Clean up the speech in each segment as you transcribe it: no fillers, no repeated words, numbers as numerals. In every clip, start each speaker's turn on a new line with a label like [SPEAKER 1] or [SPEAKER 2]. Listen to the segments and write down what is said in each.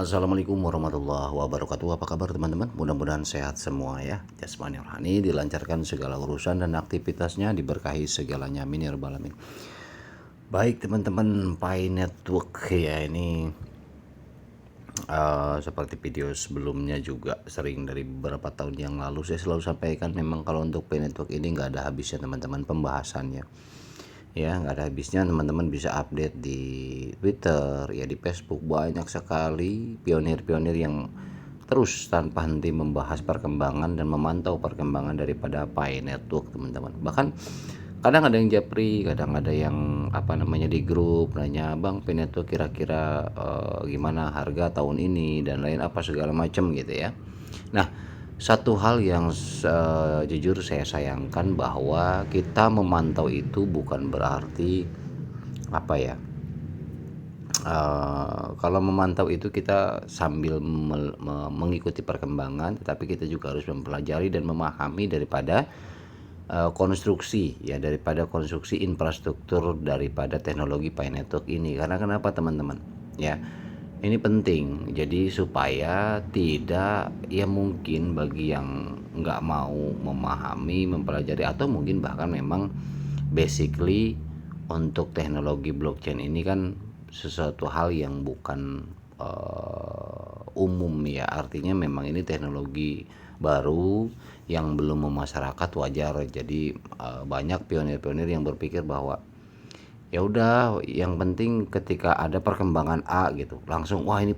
[SPEAKER 1] Assalamualaikum warahmatullahi wabarakatuh. Apa kabar teman-teman? Mudah-mudahan sehat semua ya. Jasmani rohani dilancarkan segala urusan dan aktivitasnya, diberkahi segalanya. Amin ya rabbal alamin. Baik teman-teman, Pi Network ya, ini seperti video sebelumnya juga sering dari beberapa tahun yang lalu saya selalu sampaikan, memang kalau untuk Pi Network ini nggak ada habisnya teman-teman pembahasannya. Ya, nggak ada habisnya, teman-teman bisa update di Twitter ya, di Facebook, banyak sekali pionir-pionir yang terus tanpa henti membahas perkembangan dan memantau perkembangan daripada Pi Network teman-teman. Bahkan kadang ada yang japri, kadang ada yang di grup nanya, bang, Pi Network kira-kira gimana harga tahun ini dan lain apa segala macam gitu ya. Nah, satu hal yang jujur saya sayangkan, bahwa kita memantau itu bukan berarti kalau memantau itu kita sambil mengikuti perkembangan, tetapi kita juga harus mempelajari dan memahami daripada konstruksi infrastruktur daripada teknologi Pi Network ini. Karena kenapa teman-teman ya, ini penting, jadi supaya tidak, ya mungkin bagi yang nggak mau memahami, mempelajari, atau mungkin bahkan memang basically untuk teknologi blockchain ini kan sesuatu hal yang bukan umum ya, artinya memang ini teknologi baru yang belum memasyarakat, wajar. Jadi banyak pionir-pionir yang berpikir bahwa ya udah, yang penting ketika ada perkembangan A gitu, langsung wah ini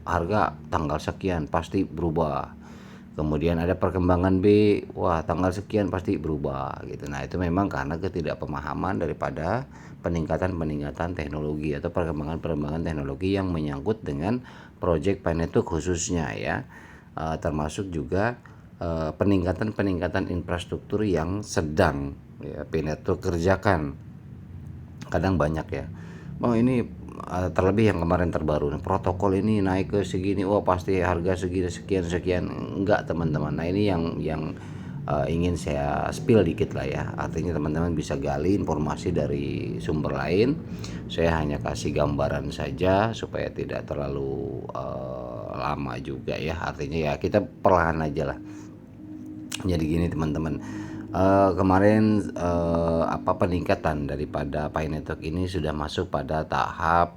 [SPEAKER 1] harga tanggal sekian pasti berubah. Kemudian ada perkembangan B, wah tanggal sekian pasti berubah gitu. Nah, itu memang karena ketidakpemahaman daripada peningkatan teknologi atau perkembangan teknologi yang menyangkut dengan project Pi Network khususnya ya. Termasuk juga peningkatan infrastruktur yang sedang ya, Pi Network kerjakan. Kadang banyak ya, bang ini terlebih yang kemarin terbaru, protokol ini naik ke segini, wah pasti harga segini sekian. Enggak teman-teman. Nah, ini yang ingin saya spill dikit lah ya, artinya teman-teman bisa gali informasi dari sumber lain. Saya hanya kasih gambaran saja supaya tidak terlalu lama juga ya, artinya ya kita perlahan aja lah. Jadi gini teman-teman, kemarin peningkatan daripada Pi Network ini sudah masuk pada tahap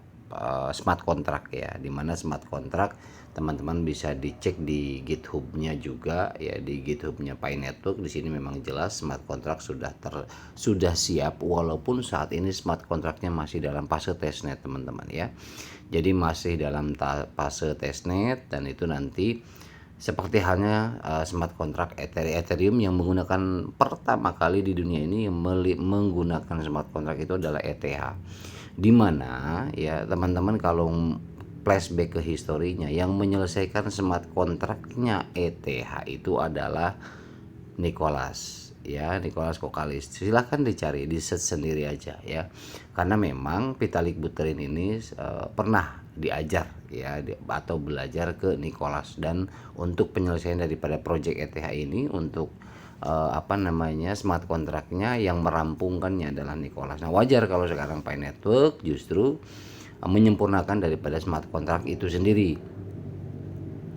[SPEAKER 1] smart contract ya, dimana smart contract teman-teman bisa dicek di GitHub-nya juga ya, di GitHub-nya Pi Network. Di sini memang jelas smart contract sudah siap, walaupun saat ini smart contract-nya masih dalam fase testnet teman-teman ya. Jadi masih dalam fase testnet, dan itu nanti seperti halnya smart contract Ethereum yang menggunakan pertama kali di dunia ini yang menggunakan smart contract itu adalah ETH. Di mana ya teman-teman kalau flashback ke historinya, yang menyelesaikan smart contract-nya ETH itu adalah Nicholas ya, Nicholas Kokalis. Silahkan dicari, di search sendiri aja ya, karena memang Vitalik Buterin ini pernah diajar ya, atau belajar ke Nicholas, dan untuk penyelesaian daripada project ETH ini, untuk smart contract-nya yang merampungkannya adalah Nicholas. Nah, wajar kalau sekarang Pi Network justru menyempurnakan daripada smart contract itu sendiri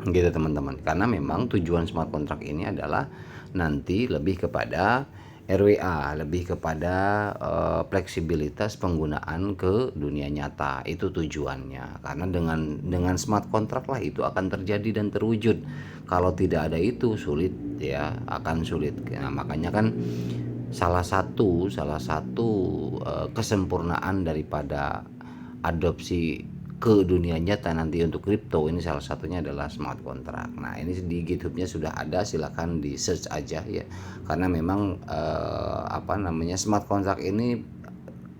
[SPEAKER 1] gitu teman-teman, karena memang tujuan smart contract ini adalah nanti lebih kepada RWA, lebih kepada fleksibilitas penggunaan ke dunia nyata. Itu tujuannya, karena dengan smart contract lah itu akan terjadi dan terwujud. Kalau tidak ada itu sulit ya, akan sulit. Nah, makanya kan salah satu kesempurnaan daripada adopsi ke dunia nyata nanti untuk kripto ini, salah satunya adalah smart contract. Nah, ini di GitHub-nya sudah ada, silakan di search aja ya, karena memang smart contract ini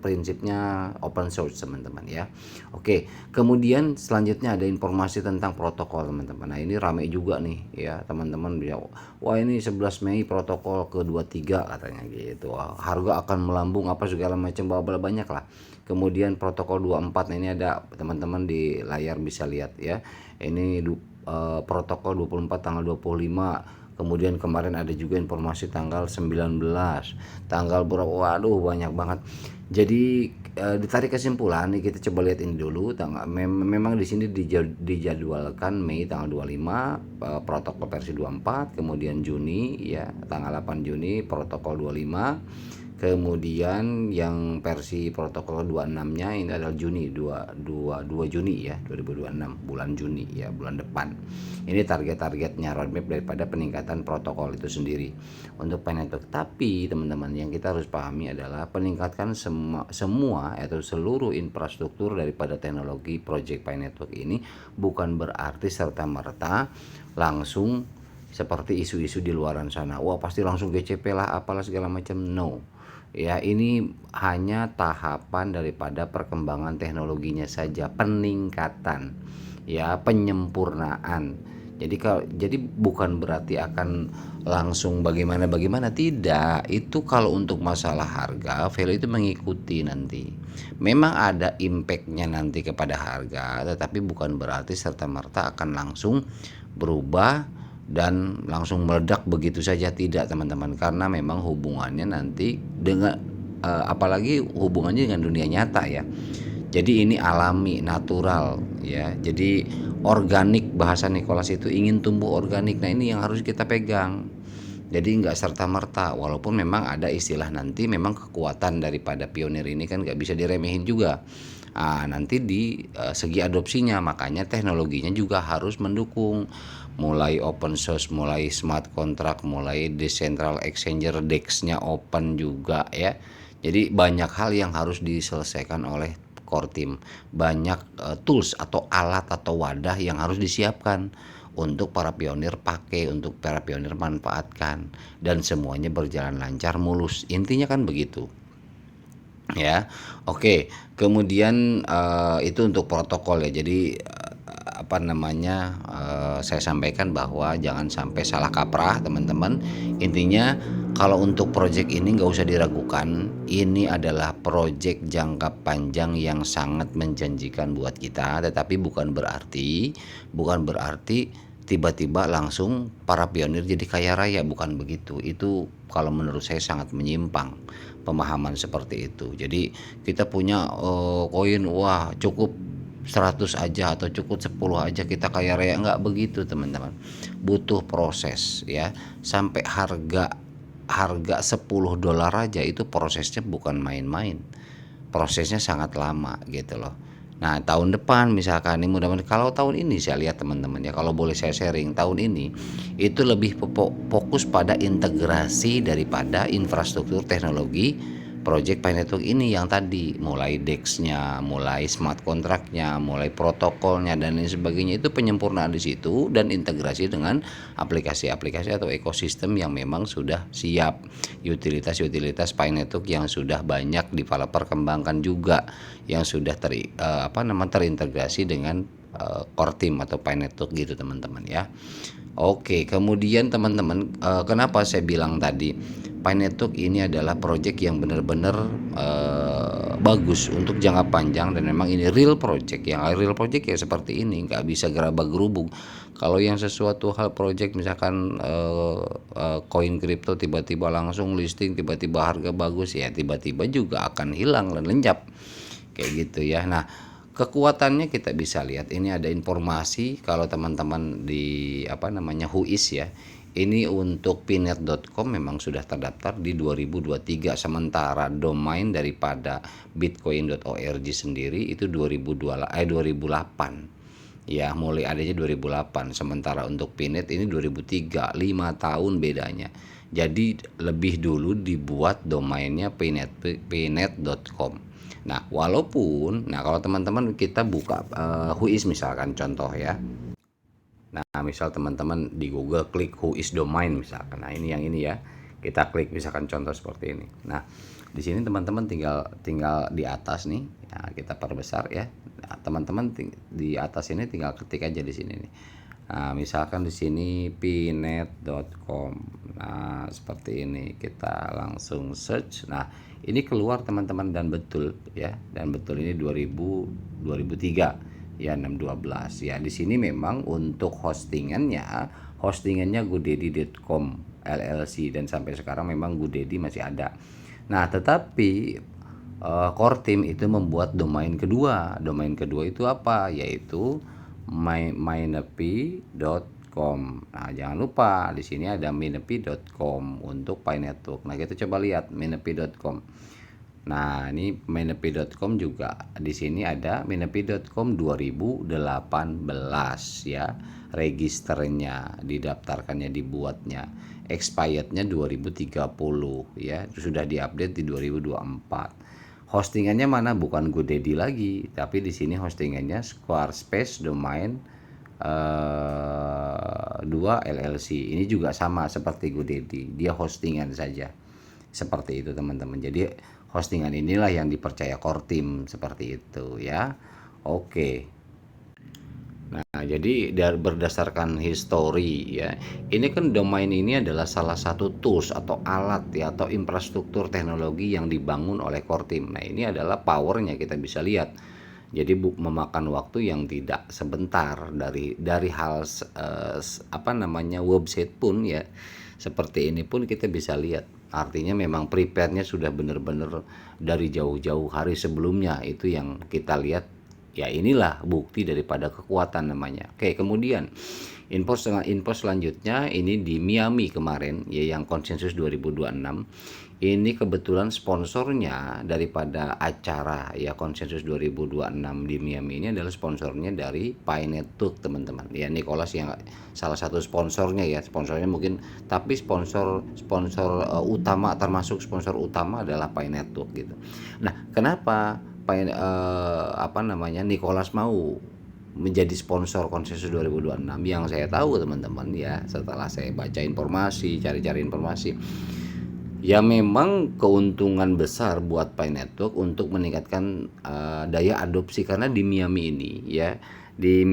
[SPEAKER 1] prinsipnya open source teman-teman ya. Oke, kemudian selanjutnya ada informasi tentang protokol teman-teman. Nah, ini rame juga nih ya teman-teman, wah ini 11 Mei protokol ke-23 katanya gitu, harga akan melambung apa segala macam, banyak lah. Kemudian protokol 24, nah ini ada teman-teman di layar bisa lihat ya, ini protokol 24 tanggal 25 Kemudian kemarin ada juga informasi tanggal 19, tanggal berapa, waduh banyak banget. Jadi ditarik kesimpulan nih, kita coba lihat ini dulu. Memang di sini dijadwalkan Mei tanggal 25 protokol versi 24, kemudian Juni ya tanggal 8 Juni protokol 25. Kemudian yang versi protokol 26-nya ini adalah Juni 2 Juni ya 2026, bulan Juni ya, bulan depan. Ini target-targetnya, roadmap daripada peningkatan protokol itu sendiri untuk Pi Network. Tapi teman-teman, yang kita harus pahami adalah peningkatkan semua atau seluruh infrastruktur daripada teknologi Project Pi Network ini bukan berarti serta-merta langsung seperti isu-isu di luaran sana, wah pasti langsung GCP lah apalah segala macam. No ya, ini hanya tahapan daripada perkembangan teknologinya saja, peningkatan ya, penyempurnaan. Jadi bukan berarti akan langsung bagaimana tidak. Itu kalau untuk masalah harga, value itu mengikuti nanti. Memang ada impactnya nanti kepada harga, tetapi bukan berarti serta merta akan langsung berubah dan langsung meledak begitu saja, tidak teman-teman, karena memang hubungannya nanti dengan apalagi hubungannya dengan dunia nyata ya. Jadi ini alami, natural ya. Jadi organik, bahasa Nicholas itu ingin tumbuh organik. Nah ini yang harus kita pegang. Jadi nggak serta merta, walaupun memang ada istilah nanti memang kekuatan daripada pionir ini kan nggak bisa diremehin juga. Nanti di segi adopsinya, makanya teknologinya juga harus mendukung, mulai open source, mulai smart contract, mulai decentral exchanger, DEX-nya open juga ya. Jadi banyak hal yang harus diselesaikan oleh core team, banyak tools atau alat atau wadah yang harus disiapkan untuk para pionir pakai, untuk para pionir manfaatkan, dan semuanya berjalan lancar, mulus. Intinya kan begitu. Ya, oke. Kemudian itu untuk protokol ya. Jadi saya sampaikan bahwa jangan sampai salah kaprah teman-teman. Intinya kalau untuk project ini nggak usah diragukan. Ini adalah project jangka panjang yang sangat menjanjikan buat kita. Tetapi bukan berarti tiba-tiba langsung para pionir jadi kaya raya, bukan begitu. Itu kalau menurut saya sangat menyimpang pemahaman seperti itu. Jadi kita punya koin, wah cukup 100 aja atau cukup 10 aja kita kaya raya, nggak begitu teman-teman. Butuh proses ya, sampai harga $10 aja itu prosesnya bukan main-main, prosesnya sangat lama gitu loh. Nah tahun depan misalkan ini, mudah-mudahan kalau tahun ini saya lihat teman-teman ya, kalau boleh saya sharing, tahun ini itu lebih fokus pada integrasi daripada infrastruktur teknologi Project Pi Network ini yang tadi, mulai DEX-nya, mulai smart contract-nya, mulai protokolnya dan lain sebagainya. Itu penyempurnaan di situ dan integrasi dengan aplikasi-aplikasi atau ekosistem yang memang sudah siap, utilitas-utilitas Pi Network yang sudah banyak developer kembangkan juga, yang sudah terintegrasi dengan core team atau Pi Network gitu teman-teman ya. Oke, kemudian teman-teman, kenapa saya bilang tadi Pi Network ini adalah project yang benar-benar bagus untuk jangka panjang, dan memang ini real project. Yang real project ya seperti ini, nggak bisa gerabak gerubuk. Kalau yang sesuatu hal project misalkan koin kripto tiba-tiba langsung listing, tiba-tiba harga bagus ya, tiba-tiba juga akan hilang dan lenyap kayak gitu ya. Nah kekuatannya kita bisa lihat, ini ada informasi kalau teman-teman di Whois ya. Ini untuk pinet.com memang sudah terdaftar di 2023, sementara domain daripada bitcoin.org sendiri itu 2008 ya, mulai adanya 2008. Sementara untuk Pinet ini 2003, 5 tahun bedanya. Jadi lebih dulu dibuat domainnya pinet.com. Nah kalau teman-teman kita buka Whois misalkan contoh ya. Nah misal teman-teman di Google klik Whois domain misalkan. Nah ini yang ini ya, kita klik misalkan contoh seperti ini. Nah di sini teman-teman tinggal di atas nih ya, kita perbesar ya. Nah, teman-teman di atas ini tinggal ketik aja di sini nih. Nah misalkan di sini pinet.com. Nah seperti ini, kita langsung search. Nah ini keluar teman-teman, dan betul ya, dan betul ini 2003 ya, 612 ya. Di sini memang untuk hostingannya hostingannya godaddy.com LLC, dan sampai sekarang memang GoDaddy masih ada. Nah, tetapi Core Team itu membuat domain kedua. Domain kedua itu apa? Yaitu mynepi.com. Nah, jangan lupa di sini ada mynepi.com untuk Pi Network. Nah, kita coba lihat mynepi.com. Nah, ini mynepi.com juga di sini ada mynepi.com 2018 ya. Registernya, didaftarkannya, dibuatnya. Expirednya 2030 ya. Sudah diupdate di 2024. Hostingannya mana? Bukan GoDaddy lagi, tapi di sini hostingannya Squarespace Domain 2 LLC. Ini juga sama seperti GoDaddy, dia hostingan saja. Seperti itu teman-teman. Jadi hostingan inilah yang dipercaya Core Team, seperti itu ya. Oke. Nah, jadi berdasarkan histori ya, ini kan domain ini adalah salah satu tools atau alat ya, atau infrastruktur teknologi yang dibangun oleh Core Team. Nah, ini adalah powernya, kita bisa lihat. Jadi memakan waktu yang tidak sebentar dari hal website pun ya. Seperti ini pun kita bisa lihat. Artinya memang prepare-nya sudah benar-benar dari jauh-jauh hari sebelumnya, itu yang kita lihat. Ya, inilah bukti daripada kekuatan namanya. Oke, kemudian info selanjutnya ini di Miami kemarin ya, yang konsensus 2026. Ini kebetulan sponsornya daripada acara ya konsensus 2026 di Miami ini adalah sponsornya dari Pi Network, teman-teman. Ya, Nicholas yang salah satu sponsornya ya. Sponsornya mungkin, tapi sponsor utama, termasuk sponsor utama adalah Pi Network gitu. Nah, kenapa Nicholas mau menjadi sponsor konsensus 2026? Yang saya tahu teman-teman ya, setelah saya baca informasi, cari-cari informasi, ya memang keuntungan besar buat Pi Network untuk meningkatkan daya adopsi, karena di Miami ini ya, di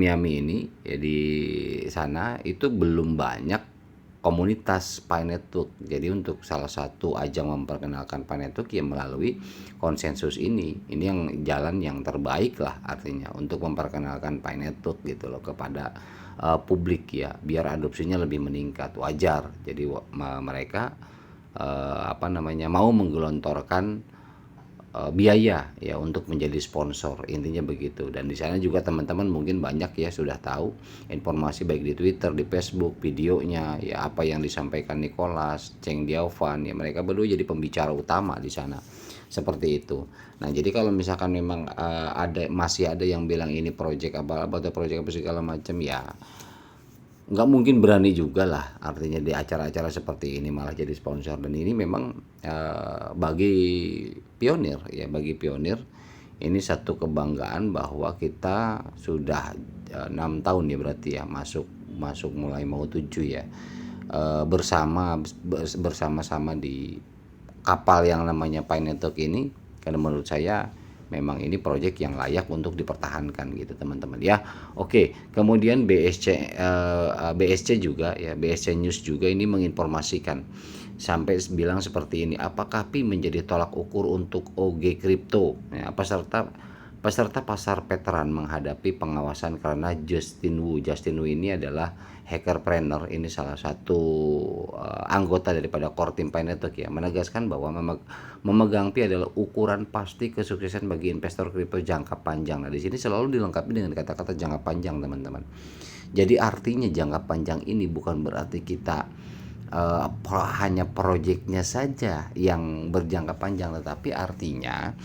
[SPEAKER 1] sana itu belum banyak komunitas Pi Network. Jadi untuk salah satu ajang memperkenalkan Pi Network ya melalui konsensus ini yang jalan yang terbaik lah, artinya untuk memperkenalkan Pi Network gitu loh kepada publik ya, biar adopsinya lebih meningkat. Wajar jadi mereka mau menggelontorkan biaya ya untuk menjadi sponsor, intinya begitu. Dan di sana juga teman-teman mungkin banyak ya sudah tahu informasi baik di Twitter, di Facebook, videonya ya, apa yang disampaikan Nicholas, Cheng Diaovan ya, mereka berdua jadi pembicara utama di sana, seperti itu. Nah, jadi kalau misalkan memang masih ada yang bilang ini proyek apa atau proyek apa segala macam ya, nggak mungkin berani juga lah, artinya di acara-acara seperti ini malah jadi sponsor. Dan ini memang bagi pionir ini satu kebanggaan bahwa kita sudah 6 tahun ya, berarti ya masuk mulai mau 7 ya, bersama-sama di kapal yang namanya Pi Network ini. Karena menurut saya memang ini proyek yang layak untuk dipertahankan gitu teman-teman ya. Oke, kemudian BSC juga ya, BSC News juga ini menginformasikan sampai bilang seperti ini, apakah Pi menjadi tolak ukur untuk OG kripto ya, peserta pasar veteran menghadapi pengawasan karena Justin Wu ini adalah hackerpreneur, ini salah satu anggota daripada core team Pi Network ya, menegaskan bahwa memegang Pi adalah ukuran pasti kesuksesan bagi investor kripto jangka panjang. Nah, di sini selalu dilengkapi dengan kata-kata jangka panjang, teman-teman. Jadi artinya jangka panjang ini bukan berarti kita hanya proyeknya saja yang berjangka panjang, tetapi artinya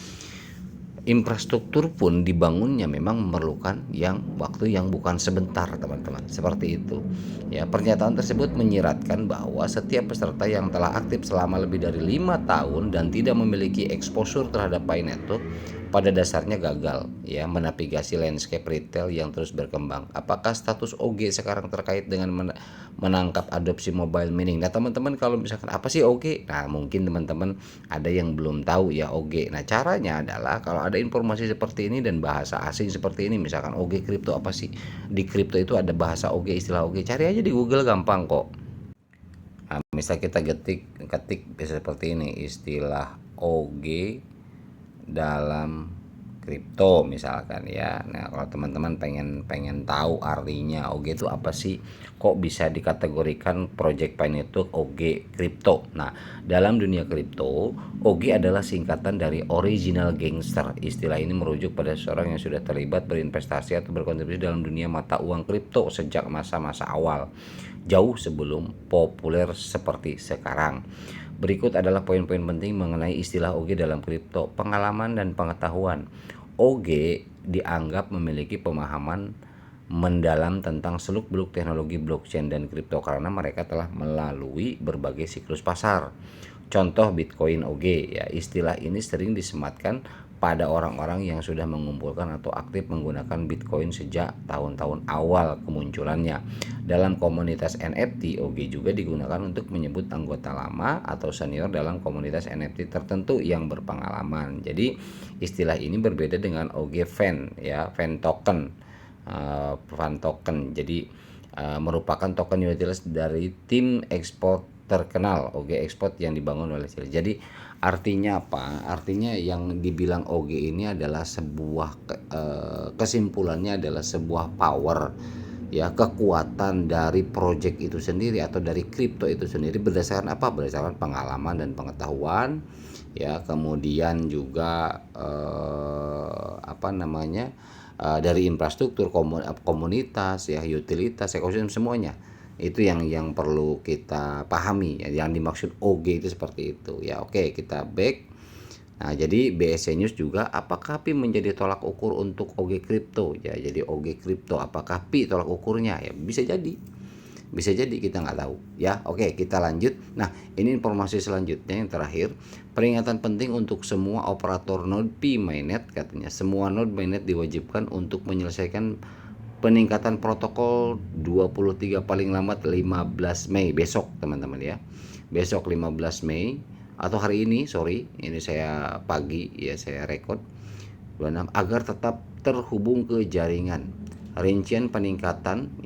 [SPEAKER 1] infrastruktur pun dibangunnya memang memerlukan waktu yang bukan sebentar, teman-teman. Seperti itu. Ya, pernyataan tersebut menyiratkan bahwa setiap peserta yang telah aktif selama lebih dari 5 tahun dan tidak memiliki exposure terhadap Pi Network pada dasarnya gagal ya menavigasi landscape retail yang terus berkembang. Apakah status OG sekarang terkait dengan menangkap adopsi mobile mining? Nah, teman-teman, kalau misalkan apa sih OG? Nah, mungkin teman-teman ada yang belum tahu ya OG. Nah, caranya adalah kalau ada informasi seperti ini dan bahasa asing seperti ini, misalkan OG kripto apa sih? Di kripto itu ada bahasa OG, istilah OG. Cari aja di Google, gampang kok. Nah, misal kita ketik bisa seperti ini, istilah OG dalam kripto misalkan ya. Nah, kalau teman-teman pengen pengen tahu artinya OG itu apa sih? Kok bisa dikategorikan Project Pi Network OG kripto? Nah, dalam dunia kripto, OG adalah singkatan dari Original Gangster. Istilah ini merujuk pada seseorang yang sudah terlibat berinvestasi atau berkontribusi dalam dunia mata uang kripto sejak masa-masa awal, jauh sebelum populer seperti sekarang. Berikut adalah poin-poin penting mengenai istilah OG dalam kripto. Pengalaman dan pengetahuan. OG dianggap memiliki pemahaman mendalam tentang seluk-beluk teknologi blockchain dan kripto karena mereka telah melalui berbagai siklus pasar. Contoh Bitcoin OG ya, istilah ini sering disematkan pada orang-orang yang sudah mengumpulkan atau aktif menggunakan Bitcoin sejak tahun-tahun awal kemunculannya. Dalam komunitas NFT, OG juga digunakan untuk menyebut anggota lama atau senior dalam komunitas NFT tertentu yang berpengalaman. Jadi istilah ini berbeda dengan OG fan ya, fan token. Fan token. Jadi merupakan token utilitas dari tim ekspor terkenal OG Export yang dibangun oleh Chile. Jadi artinya apa? Artinya yang dibilang OG ini adalah sebuah kesimpulannya adalah sebuah power ya, kekuatan dari project itu sendiri atau dari kripto itu sendiri berdasarkan apa? Berdasarkan pengalaman dan pengetahuan ya, kemudian juga dari infrastruktur komunitas ya, utilitas, ekosistem semuanya. Itu yang perlu kita pahami ya, yang dimaksud OG itu seperti itu ya. Oke, kita back. Nah, jadi BSC News juga, apakah PI menjadi tolak ukur untuk OG kripto ya. Jadi OG kripto apakah PI tolak ukurnya ya, bisa jadi kita nggak tahu ya. Oke, kita lanjut. Nah, ini informasi selanjutnya yang terakhir, peringatan penting untuk semua operator node Pi mainnet. Katanya semua node mainnet diwajibkan untuk menyelesaikan peningkatan protokol 23 paling lambat 15 Mei besok teman-teman ya. Besok 15 Mei atau hari ini, ini saya pagi ya, saya rekod 26, agar tetap terhubung ke jaringan. Rincian peningkatan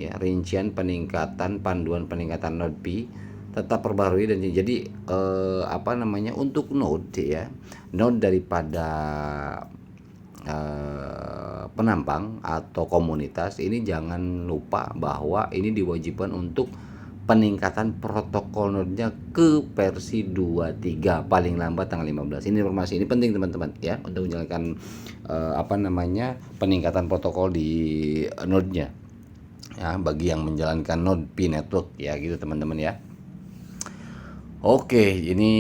[SPEAKER 1] panduan peningkatan node Pi tetap perbarui dan jadi untuk node ya, node daripada penampang atau komunitas ini jangan lupa bahwa ini diwajibkan untuk peningkatan protokol node-nya ke versi 23 paling lambat tanggal 15. Ini informasi ini penting teman-teman ya, untuk menjalankan peningkatan protokol di node-nya ya, bagi yang menjalankan node Pi network ya, gitu teman-teman ya. Oke, ini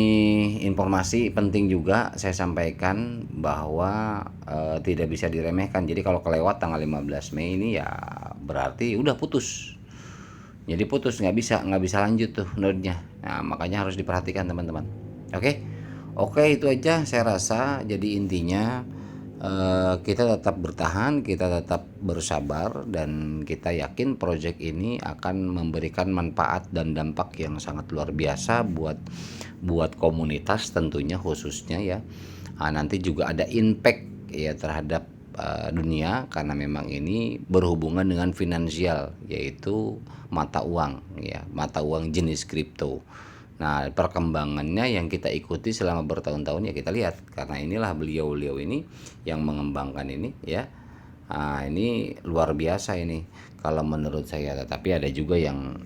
[SPEAKER 1] informasi penting juga saya sampaikan bahwa tidak bisa diremehkan. Jadi kalau kelewat tanggal 15 Mei ini ya berarti udah putus. Jadi putus, nggak bisa lanjut tuh node-nya. Nah, makanya harus diperhatikan teman-teman. Oke, itu aja saya rasa. Jadi intinya kita tetap bertahan, kita tetap bersabar, dan kita yakin proyek ini akan memberikan manfaat dan dampak yang sangat luar biasa buat komunitas tentunya khususnya ya. Nah, nanti juga ada impact ya terhadap dunia, karena memang ini berhubungan dengan finansial, yaitu mata uang ya, mata uang jenis kripto. Nah, perkembangannya yang kita ikuti selama bertahun-tahun ya, kita lihat, karena inilah beliau-beliau ini yang mengembangkan ini ya. Nah, ini luar biasa ini kalau menurut saya. Tapi ada juga yang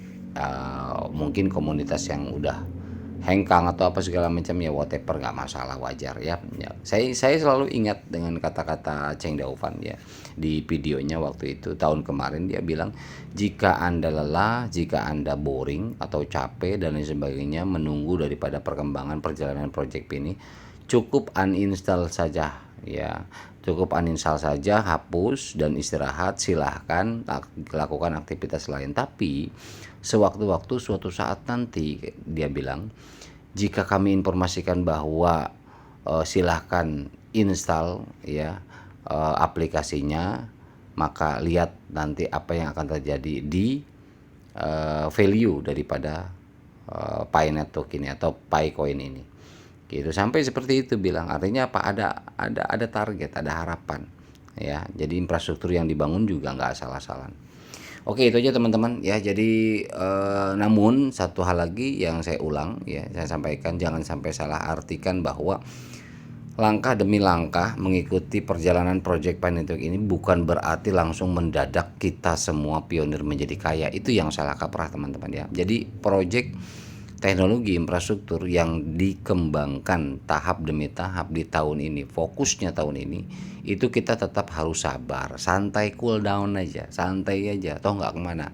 [SPEAKER 1] mungkin komunitas yang udah hengkang atau apa segala macam ya, whatever, nggak masalah, wajar ya. Saya selalu ingat dengan kata-kata Cheng Daofan ya, di videonya waktu itu tahun kemarin. Dia bilang, jika Anda lelah, jika Anda boring atau capek dan lain sebagainya menunggu daripada perkembangan perjalanan project ini, cukup uninstall saja ya, hapus dan istirahat. Silahkan lakukan aktivitas lain, tapi sewaktu-waktu suatu saat nanti, dia bilang, jika kami informasikan bahwa silahkan install ya aplikasinya, maka lihat nanti apa yang akan terjadi di value daripada Pi network ini atau Pi coin ini, gitu. Sampai seperti itu bilang. Artinya apa? Ada target, ada harapan ya. Jadi infrastruktur yang dibangun juga nggak asal-asalan. Oke, itu aja teman-teman ya. Jadi namun satu hal lagi yang saya ulang ya, saya sampaikan, jangan sampai salah artikan bahwa langkah demi langkah mengikuti perjalanan Project Pi Network ini bukan berarti langsung mendadak kita semua pionir menjadi kaya. Itu yang salah kaprah teman-teman ya. Jadi project teknologi infrastruktur yang dikembangkan tahap demi tahap di tahun ini, fokusnya tahun ini, itu kita tetap harus sabar, santai, cool down aja, santai aja, toh nggak kemana.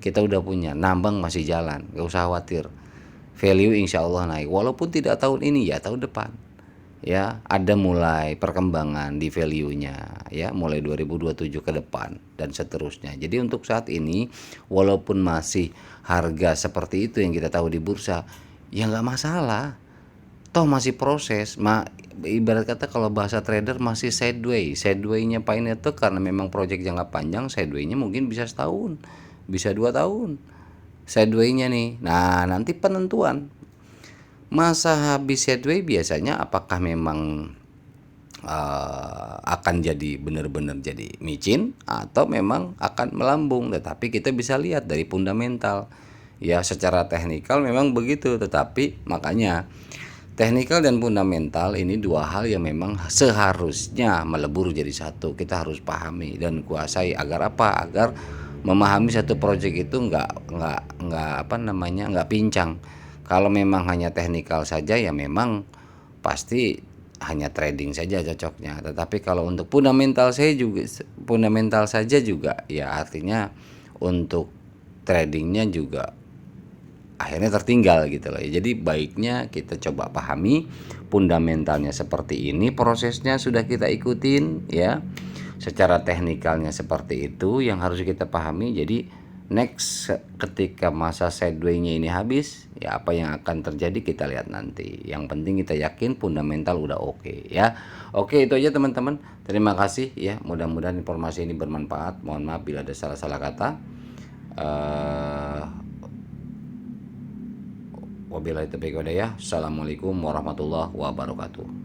[SPEAKER 1] Kita udah punya, nambang masih jalan, gak usah khawatir. Value insya Allah naik, walaupun tidak tahun ini ya tahun depan. Ya, ada mulai perkembangan di value-nya ya, mulai 2027 ke depan dan seterusnya. Jadi untuk saat ini walaupun masih harga seperti itu yang kita tahu di bursa, ya nggak masalah. Toh masih proses, ibarat kata kalau bahasa trader masih sideways. Sideways-nya Pioneer itu karena memang proyek jangka panjang, sideways-nya mungkin bisa setahun, bisa 2 tahun. Sideways-nya nih. Nah, nanti penentuan masa habis sideways biasanya apakah memang akan jadi benar-benar jadi micin atau memang akan melambung. Tetapi kita bisa lihat dari fundamental ya, secara teknikal memang begitu. Tetapi makanya teknikal dan fundamental ini dua hal yang memang seharusnya melebur jadi satu. Kita harus pahami dan kuasai agar apa? Agar memahami satu proyek itu nggak pincang. Kalau memang hanya teknikal saja ya memang pasti hanya trading saja cocoknya. Tetapi kalau untuk fundamental saja juga ya artinya untuk tradingnya juga akhirnya tertinggal gitu loh. Jadi baiknya kita coba pahami fundamentalnya seperti ini, prosesnya sudah kita ikutin ya. Secara teknikalnya seperti itu yang harus kita pahami. Jadi next ketika masa sideways-nya ini habis, ya apa yang akan terjadi kita lihat nanti. Yang penting kita yakin fundamental udah oke ya. Oke, itu aja teman-teman. Terima kasih ya. Mudah-mudahan informasi ini bermanfaat. Mohon maaf bila ada salah-salah kata. Wabillahi taufiq wal hidayah. Assalamualaikum warahmatullahi wabarakatuh.